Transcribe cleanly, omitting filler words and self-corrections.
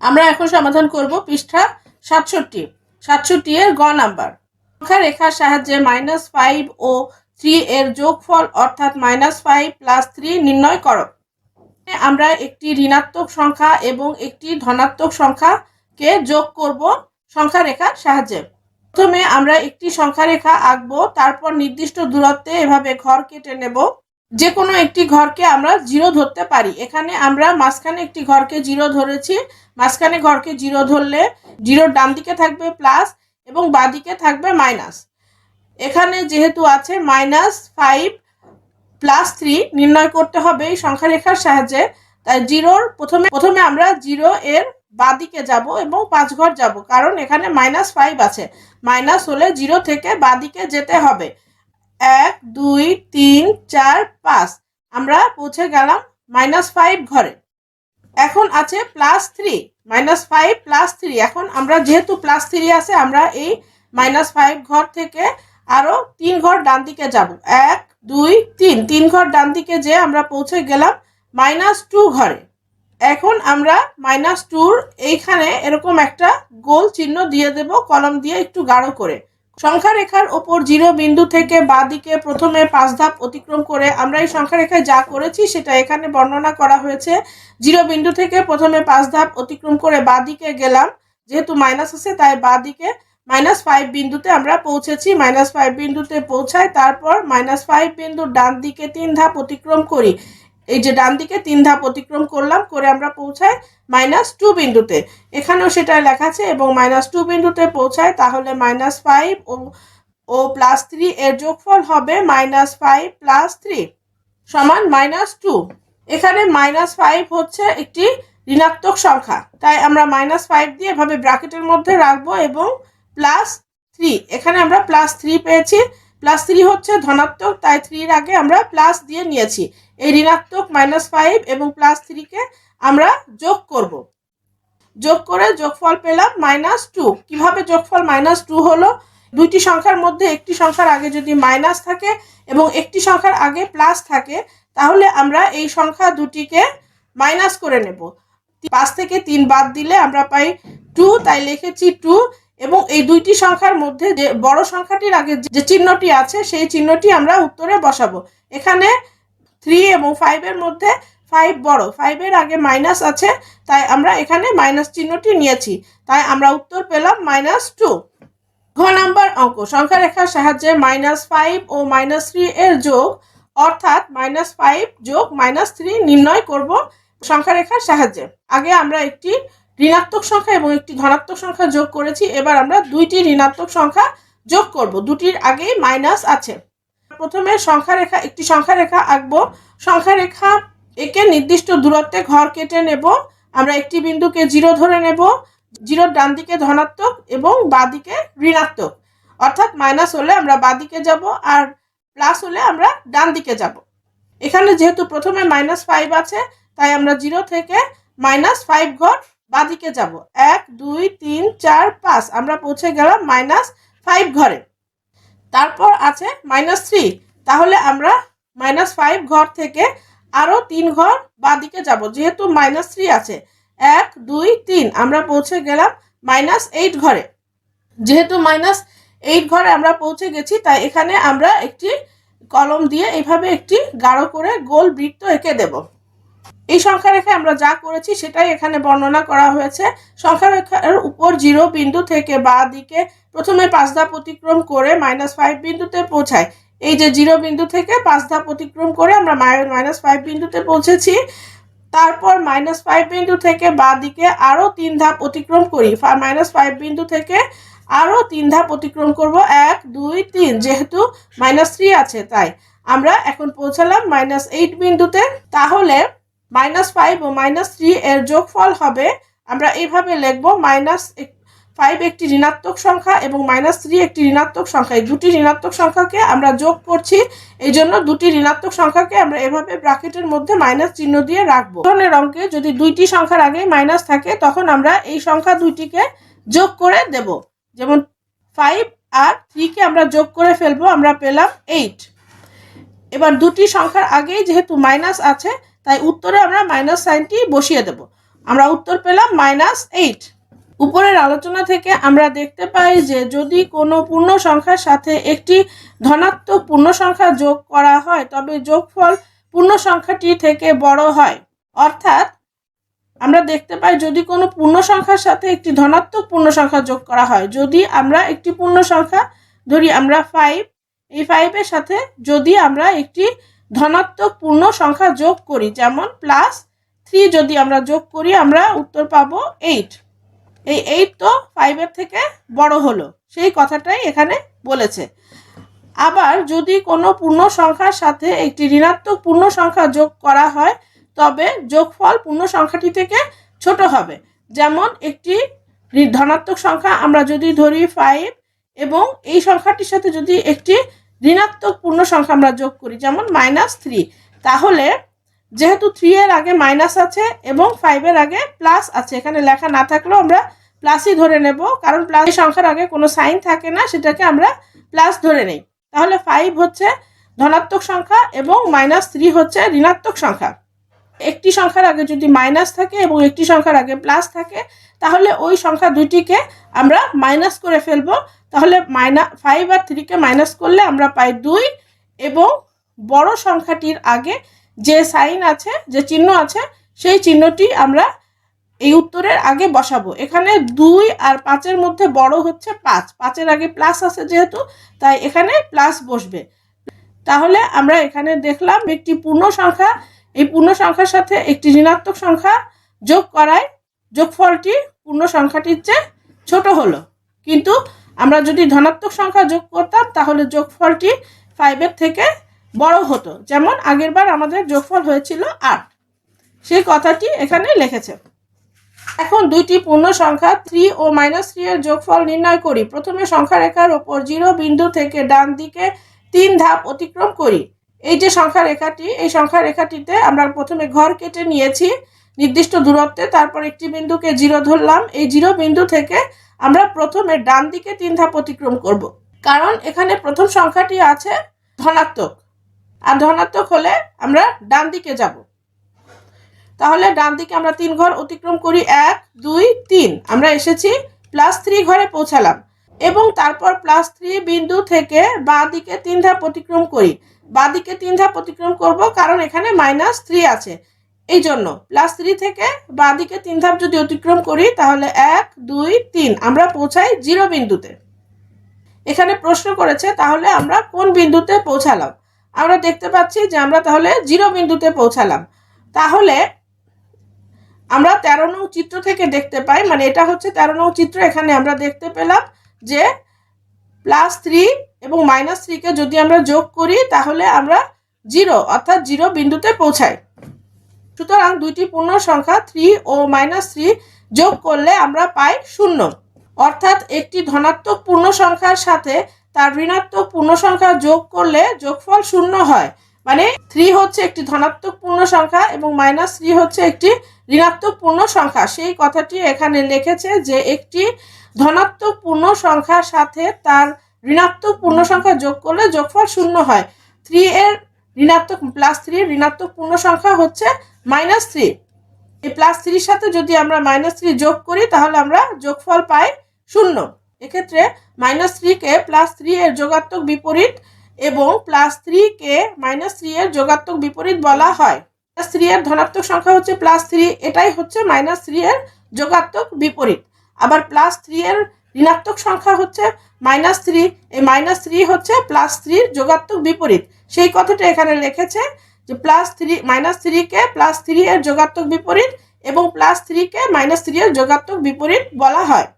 আমরা এখন সমাধান করব পৃষ্ঠা 67 এর গ নাম্বার। সংখ্যা রেখার সাহায্যে -5 ও 3 এর যোগফল অর্থাৎ -5 + 3 নির্ণয় করো। আমরা একটি ঋণাত্মক সংখ্যা এবং একটি ধনাত্মক সংখ্যাকে যোগ করব সংখ্যা রেখার সাহায্যে। প্রথমে আমরা একটি সংখ্যা রেখা আঁকবো, তারপর নির্দিষ্ট দূরত্বে এভাবে ঘর কেটে নেব। যে কোনো একটি ঘরকে আমরা 0 ধরতে পারি। এখানে আমরা মাঝখানে একটি ঘরকে 0 ধরেছি। মাঝখানে ঘরকে 0 ধরলে 0 ডান দিকে থাকবে প্লাস এবং বাঁ দিকে থাকবে মাইনাস। এখানে যেহেতু আছে -5 + 3 নির্ণয় করতে হবে এই সংখ্যা রেখার সাহায্যে, তাই 0-র প্রথমে আমরা 0 এর বাঁ দিকে যাব এবং 5 ঘর যাব, কারণ এখানে -5 আছে। মাইনাস হলে 0 থেকে বাঁ দিকে যেতে হবে। 1 2 3 4 5 আমরা পৌঁছে গেলাম -5 ঘরে। এখন আছে +3, -5 + 3। এখন আমরা যেহেতু +3 আছে, আমরা এই -5 ঘর থেকে আরো 3 ঘর ডান দিকে যাব। 1 2 3 ঘর ডান দিকে যেয়ে আমরা পৌঁছে গেলাম -2 ঘরে। এখন আমরা -2-র এইখানে এরকম একটা গোল চিহ্ন দিয়ে দেব, কলম দিয়ে একটু গাঢ় করে। সংখ্যা রেখার ওপর 0 বিন্দু থেকে বাঁ দিকে প্রথমে 5 ধাপ অতিক্রম করে আমরা এই সংখ্যা রেখায় যা করেছি সেটা এখানে বর্ণনা করা হয়েছে। 0 বিন্দু থেকে প্রথমে 5 ধাপ অতিক্রম করে বাঁ দিকে গেলাম, যেহেতু মাইনাস আছে তাই বাঁ দিকে -5 বিন্দুতে আমরা পৌঁছেছি। -5 বিন্দুতে পৌঁছায়, তারপর -5 বিন্দুর ডান দিকে 3 ধাপ অতিক্রম করি। এই যে ডান দিকে 3 ধাপ অতিক্রম করলাম, করে আমরা পৌঁছাই -2 বিন্দুতে। এখানেও সেটা লেখা আছে এবং -2 বিন্দুতে পৌঁছায়, তাহলে -5 ও +3 এর যোগফল হবে -5 + 3 সমান -2। এখানে -5 হচ্ছে একটি ঋণাত্মক সংখ্যা, তাই আমরা -5 দিয়ে এভাবে ব্র্যাকেটের মধ্যে রাখবো এবং +3, এখানে আমরা +3 পেয়েছি। +3 হচ্ছে ধনাত্মক, তাই 3-র আগে আমরা প্লাস দিয়ে নিয়েছি। এই ঋণাত্মক -5 এবং +3-কে আমরা যোগ করব। যোগ করে যোগফল পেলাম -2। কিভাবে যোগফল -2 হলো? দুইটি সংখ্যার মধ্যে একটি সংখ্যার আগে যদি মাইনাস থাকে এবং একটি সংখ্যার আগে প্লাস থাকে, তাহলে আমরা এই সংখ্যা দুটিকে মাইনাস করে নেব। 5 থেকে 3 বাদ দিলে আমরা পাই 2, তাই লিখেছি 2। এবং এই দুইটি সংখ্যার মধ্যে যে বড় সংখ্যাটির আগে যে চিহ্নটি আছে সেই চিহ্নটি আমরা উত্তরে বসাবো। এখানে 3 এবং 5 এর মধ্যে 5 বড়, 5 এর আগে মাইনাস আছে, তাই আমরা এখানে মাইনাস চিহ্নটি নিয়েছি, তাই আমরা উত্তর পেলাম -2। ঘ নাম্বার অঙ্ক। সংখ্যা রেখার সাহায্যে -5 ও -3 এর যোগ অর্থাৎ -5 যোগ -3 নির্ণয় করব সংখ্যা রেখার সাহায্যে। আগে আমরা একটি ঋণাত্মক সংখ্যা এবং একটি ধনাত্মক সংখ্যা যোগ করেছি, এবার আমরা দুইটি ঋণাত্মক সংখ্যা যোগ করব, দুটির আগেই মাইনাস আছে। প্রথমে একটি সংখ্যা রেখা আঁকবো। সংখ্যা রেখা একে নির্দিষ্ট দূরত্বে ঘর কেটে নেব। আমরা একটি বিন্দুকে 0 ধরে নেব। 0-র ডান দিকে ধনাত্মক এবং বাঁ দিকে ঋণাত্মক, অর্থাৎ মাইনাস হলে আমরা বাঁ দিকে যাব আর প্লাস হলে আমরা ডান দিকে যাব। এখানে যেহেতু প্রথমে -5 আছে, তাই আমরা 0 থেকে -5 ঘর বাঁ দিকে যাব। 1 2 3 4 5 আমরা পৌঁছে গেলাম -5 ঘরে। তারপর আছে -3, তাহলে আমরা -5 ঘর থেকে আরো 3 ঘর বাঁ দিকে যাব, যেহেতু -3 আছে। 1 2 3 আমরা পৌঁছে গেলাম -8 ঘরে। যেহেতু -8 ঘরে আমরা পৌঁছে গেছি, তাই এখানে আমরা একটি কলম দিয়ে এইভাবে একটি গাঢ় করে গোল বৃত্ত এঁকে দেব। এই সংখ্যা রেখায় আমরা যা করেছি সেটাই এখানে বর্ণনা করা হয়েছে। সংখ্যা রেখার উপর 0 বিন্দু থেকে বাঁ দিকে প্রথমে 5 ধাপ অতিক্রম করে -5 বিন্দুতে পৌঁছায়। এই যে 0 বিন্দু থেকে 5 ধাপ অতিক্রম করে আমরা -5 বিন্দুতে পৌঁছেছি। তারপর -5 বিন্দু থেকে বাঁ দিকে আরো 3 ধাপ অতিক্রম করি। -5 বিন্দু থেকে আরো 3 ধাপ অতিক্রম করব। 1 2 3, যেহেতু -3 আছে তাই আমরা এখন পৌঁছালাম -8 বিন্দুতে। তাহলে -5 ও -3 এর যোগফল হবে, আমরা এইভাবে লিখব, -5 একটি ঋণাত্মক সংখ্যা এবং -3 একটি ঋণাত্মক সংখ্যা। এই দুটি ঋণাত্মক সংখ্যাকে আমরা যোগ করছি, এই জন্য দুটি ঋণাত্মক সংখ্যাকে আমরা এভাবে ব্র্যাকেটের মধ্যে মাইনাস চিহ্ন দিয়ে রাখবো। ধরনের অঙ্কে যদি দুইটি সংখ্যার আগে মাইনাস থাকে, তখন আমরা এই সংখ্যা দুইটিকে যোগ করে দেব। যেমন 5 আর 3 কে আমরা যোগ করে ফেলবো, আমরা পেলাম 8। এবার দুটি সংখ্যার আগেই যেহেতু মাইনাস আছে, তাই উত্তরে আমরা মাইনাস সাইনটি বসিয়ে দেব। আমরা উত্তর পেলাম -8। উপরের আলোচনা থেকে আমরা দেখতে পাই যে যদি কোনো পূর্ণ সংখ্যার সাথে একটি ধনাত্মক পূর্ণ সংখ্যা যোগ করা হয় তবে যোগফল পূর্ণ সংখ্যাটি থেকে বড় হয়। অর্থাৎ আমরা দেখতে পাই যদি কোনো পূর্ণ সংখ্যার সাথে একটি ধনাত্মক পূর্ণ সংখ্যা যোগ করা হয়, যদি আমরা একটি পূর্ণ সংখ্যা ধরি আমরা 5, এই 5-এর সাথে যদি আমরা একটি ধনাত্মক পূর্ণ সংখ্যা যোগ করি, যেমন +3 যদি আমরা যোগ করি আমরা উত্তর পাবো 8। এই 8 তো 5-এর থেকে বড় হলো, সেই কথাটাই এখানে বলেছে। আবার যদি কোনো পূর্ণ সংখ্যার সাথে একটি ঋণাত্মক পূর্ণ সংখ্যা যোগ করা হয় তবে যোগফল পূর্ণ সংখ্যাটি থেকে ছোট হবে। যেমন একটি ধনাত্মক সংখ্যা আমরা যদি ধরি 5 এবং এই সংখ্যাটির সাথে যদি একটি ঋণাত্মক পূর্ণ সংখ্যা আমরা যোগ করি যেমন -3, তাহলে যেহেতু 3 এর আগে মাইনাস আছে এবং 5 এর আগে প্লাস আছে, এখানে লেখা না থাকলেও আমরা প্লাসই ধরে নেব, কারণ প্লাস সংখ্যার আগে কোনো সাইন থাকে না, সেটাকে আমরা প্লাস ধরে নেই। তাহলে 5 হচ্ছে ধনাত্মক সংখ্যা এবং -3 হচ্ছে ঋণাত্মক সংখ্যা। একটি সংখ্যার আগে যদি মাইনাস থাকে এবং একটি সংখ্যার আগে প্লাস থাকে তাহলে ওই সংখ্যা দুটিকে আমরা মাইনাস করে ফেলবো। তাহলে 5 আর 3কে মাইনাস করলে আমরা পাই 2 এবং বড় সংখ্যাটির আগে যে সাইন আছে, যে চিহ্ন আছে, সেই চিহ্নটি আমরা এই উত্তরের আগে বসাবো। এখানে 2 আর 5-এর মধ্যে বড় হচ্ছে 5, 5-এর আগে প্লাস আছে যেহেতু তাই এখানে প্লাস বসবে। তাহলে আমরা এখানে দেখলাম একটি পূর্ণ সংখ্যা এই পূর্ণ সংখ্যার সাথে একটি ঋণাত্মক সংখ্যা যোগ করায় যোগফলটি পূর্ণ সংখ্যাটির চেয়ে ছোট হলো, কিন্তু আমরা যদি ধনাত্মক সংখ্যা যোগ করতাম তাহলে যোগফলটি 5-এর থেকে বড় হতো। যেমন আগেরবার আমাদের যোগফল হয়েছিল 8, সেই কথাটি এখানে লিখেছে। এখন দুইটি পূর্ণ সংখ্যা 3 ও -3 এর যোগফল নির্ণয় করি। প্রথমে সংখ্যা রেখার ওপর 0 বিন্দু থেকে ডান দিকে 3 ধাপ অতিক্রম করি। এই যে সংখ্যা রেখাটি, এই সংখ্যা রেখাটিতে আমরা প্রথমে ঘর কেটে নিয়েছি নির্দিষ্ট দূরত্বে, তারপর একটি বিন্দুকে 0 ধরলাম। এই 0 বিন্দু থেকে আমরা প্রথমে ডান দিকে 3 ধাপ অতিক্রম করব, কারণ এখানে প্রথম সংখ্যাটি আছে ধনাত্মক, আর ধনাত্মক হলে আমরা ডান দিকে যাব। তাহলে ডান দিকে আমরা 3 ঘর অতিক্রম করি, 1 2 3, আমরা এসেছি +3 ঘরে পৌঁছালাম এবং তারপর +3 বিন্দু থেকে বাঁ দিকে 3 ধাপ অতিক্রম করি। বাঁ দিকে 3 ধাপ অতিক্রম করব কারণ এখানে -3 আছে, এই জন্য +3 থেকে বাঁ দিকে 3 ধাপ যদি অতিক্রম করি তাহলে 1 2 3 আমরা পৌঁছাই 0 বিন্দুতে। এখানে প্রশ্ন করেছে তাহলে আমরা কোন বিন্দুতে পৌঁছালাম। আমরা দেখতে পাচ্ছি যে আমরা তাহলে 0 বিন্দুতে পৌঁছালাম। তাহলে আমরা 13 নং চিত্র থেকে দেখতে পাই, মানে এটা হচ্ছে 13 নং চিত্র। এখানে আমরা দেখতে পেলাম যে +3 এবং -3কে যদি আমরা যোগ করি তাহলে আমরা 0 অর্থাৎ 0 বিন্দুতে পৌঁছাই। সুতরাং দুইটি পূর্ণ সংখ্যা 3 ও -3 যোগ করলে আমরা পাই 0, অর্থাৎ একটি ধনাত্মক পূর্ণ সংখ্যার সাথে তার ঋণাত্মক পূর্ণ সংখ্যা যোগ করলে যোগফল 0 হয়। মানে 3 হচ্ছে একটি ধনাত্মক পূর্ণ সংখ্যা এবং -3 হচ্ছে একটি ঋণাত্মক পূর্ণ সংখ্যা। সেই কথাটি এখানে লিখেছে যে একটি ধনাত্মক পূর্ণ সংখ্যার সাথে তার ঋণাত্মক পূর্ণ সংখ্যা যোগ করলে যোগফল 0 হয়। 3 এর ঋণাত্মক +3 এর ঋণাত্মক পূর্ণ সংখ্যা হচ্ছে -3। এই +3 সাথে যদি আমরা -3 যোগ করি তাহলে আমরা যোগফল পাই 0। এক্ষেত্রে -3কে +3 এর যোগাত্মক বিপরীত এবং +3কে -3 এর যোগাত্মক বিপরীত বলা হয়। +3 এর ধনাত্মক সংখ্যা হচ্ছে +3, এটাই হচ্ছে -3 এর যোগাত্মক বিপরীত। আবার +3 এর ঋণাত্মক সংখ্যা হচ্ছে -3, এই -3 হচ্ছে +3 এর যোগাত্মক বিপরীত। সেই কথাটা এখানে লিখেছে যে -3কে +3 এর যোগাত্মক বিপরীত এবং +3কে -3 এর যোগাত্মক বিপরীত বলা হয়।